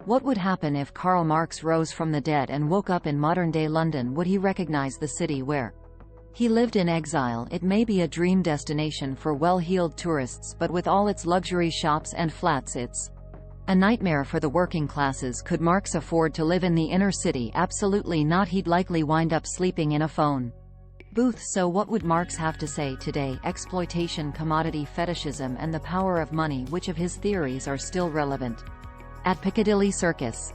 What would happen if Karl Marx rose from the dead and woke up in modern-day London? Would he recognize the city where he lived in exile? It may be a dream destination for well-heeled tourists, but with all its luxury shops and flats, it's a nightmare for the working classes. Could Marx afford to live in the inner city? Absolutely not. He'd likely wind up sleeping in a phone booth. So what would Marx have to say today? Exploitation, commodity, fetishism, and the power of money. Which of his theories are still relevant? At Piccadilly Circus,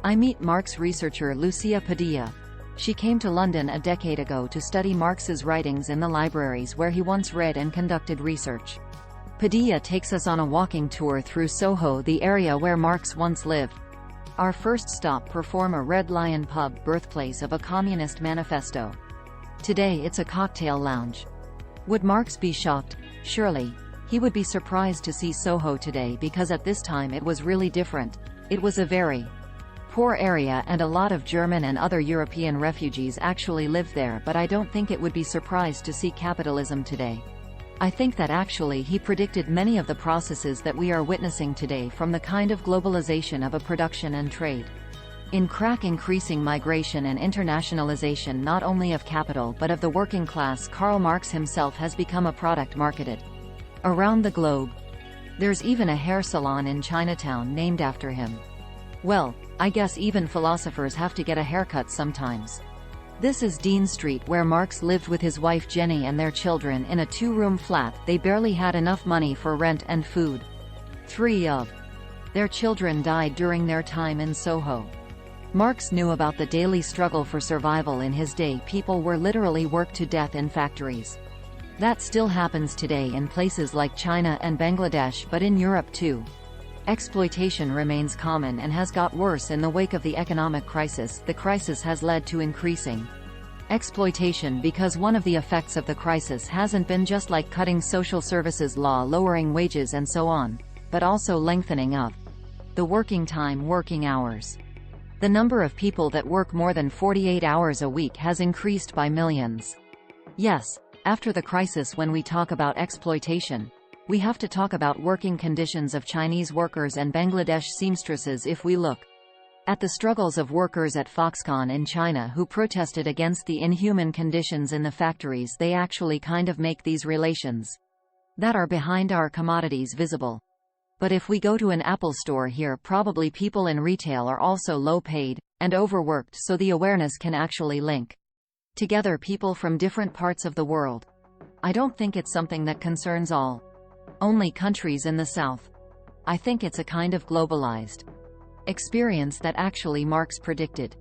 I meet Marx researcher Lucia Padilla. She came to London a decade ago to study Marx's writings in the libraries where he once read and conducted research. Padilla takes us on a walking tour through Soho, the area where Marx once lived. Our first stop, Performa Red Lion pub, birthplace of a communist manifesto. Today it's a cocktail lounge. Would Marx be shocked? Surely. He would be surprised to see Soho today, because at this time it was really different. It was a very poor area and a lot of German and other European refugees actually lived there, but I don't think it would be surprised to see capitalism today. I think that actually he predicted many of the processes that we are witnessing today, from the kind of globalization of a production and trade in crack, increasing migration and internationalization not only of capital but of the working class. Karl Marx himself has become a product marketed around the globe. There's even a hair salon in Chinatown named after him. Well, I guess even philosophers have to get a haircut sometimes. This is Dean Street, where Marx lived with his wife Jenny and their children in a two-room flat. They barely had enough money for rent and food. 3 of their children died during their time in Soho. Marx knew about the daily struggle for survival in his day. People were literally worked to death in factories. That still happens today in places like China and Bangladesh, but in Europe too. Exploitation remains common and has got worse in the wake of the economic crisis. The crisis has led to increasing exploitation because one of the effects of the crisis hasn't been just like cutting social services law, lowering wages and so on, but also lengthening of the working time, working hours. The number of people that work more than 48 hours a week has increased by millions. Yes, after the crisis, when we talk about exploitation, we have to talk about working conditions of Chinese workers and Bangladesh seamstresses. If we look at the struggles of workers at Foxconn in China who protested against the inhuman conditions in the factories, they actually kind of make these relations that are behind our commodities visible. But if we go to an Apple store here, probably people in retail are also low paid and overworked, so the awareness can actually link together people from different parts of the world. I don't think it's something that concerns only countries in the South. I think it's a kind of globalized experience that actually Marx predicted.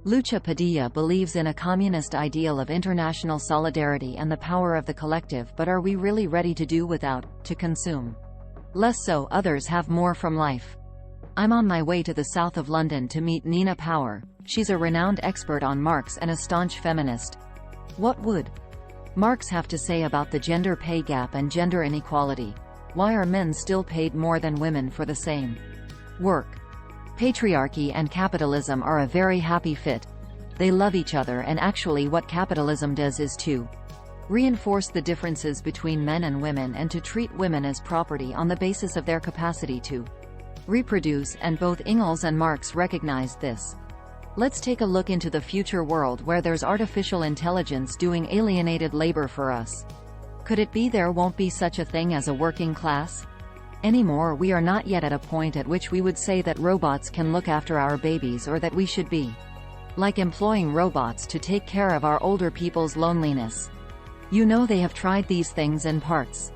Lucia Padilla believes in a communist ideal of international solidarity and the power of the collective, but are we really ready to do without, to consume less so others have more from life? I'm on my way to the south of London to meet Nina Power. She's a renowned expert on Marx and a staunch feminist. What would Marx have to say about the gender pay gap and gender inequality? Why are men still paid more than women for the same work? Patriarchy and capitalism are a very happy fit. They love each other, and actually what capitalism does is to reinforce the differences between men and women and to treat women as property on the basis of their capacity to reproduce, and both Engels and Marx recognized this. Let's take a look into the future world where there's artificial intelligence doing alienated labor for us. Could it be there won't be such a thing as a working class anymore? We are not yet at a point at which we would say that robots can look after our babies, or that we should be like employing robots to take care of our older people's loneliness. You know, they have tried these things in parts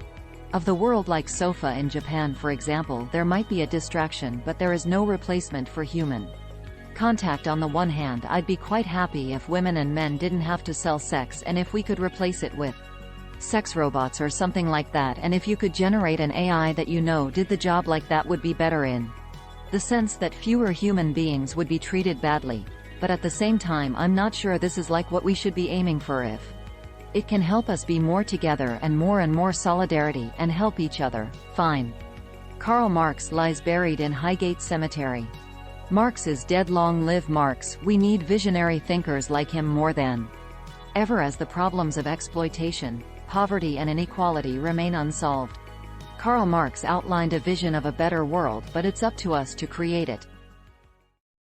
of the world, like Sofa in Japan for example. There might be a distraction, but there is no replacement for human contact. On the one hand, I'd be quite happy if women and men didn't have to sell sex, and if we could replace it with sex robots or something like that, and if you could generate an AI that did the job like that, would be better in the sense that fewer human beings would be treated badly. But at the same time, I'm not sure this is like what we should be aiming for. If it can help us be more together and more solidarity and help each other, fine. Karl Marx lies buried in Highgate Cemetery. Marx is dead. Long live Marx. We need visionary thinkers like him more than ever, as the problems of exploitation, poverty and inequality remain unsolved. Karl Marx outlined a vision of a better world, but it's up to us to create it.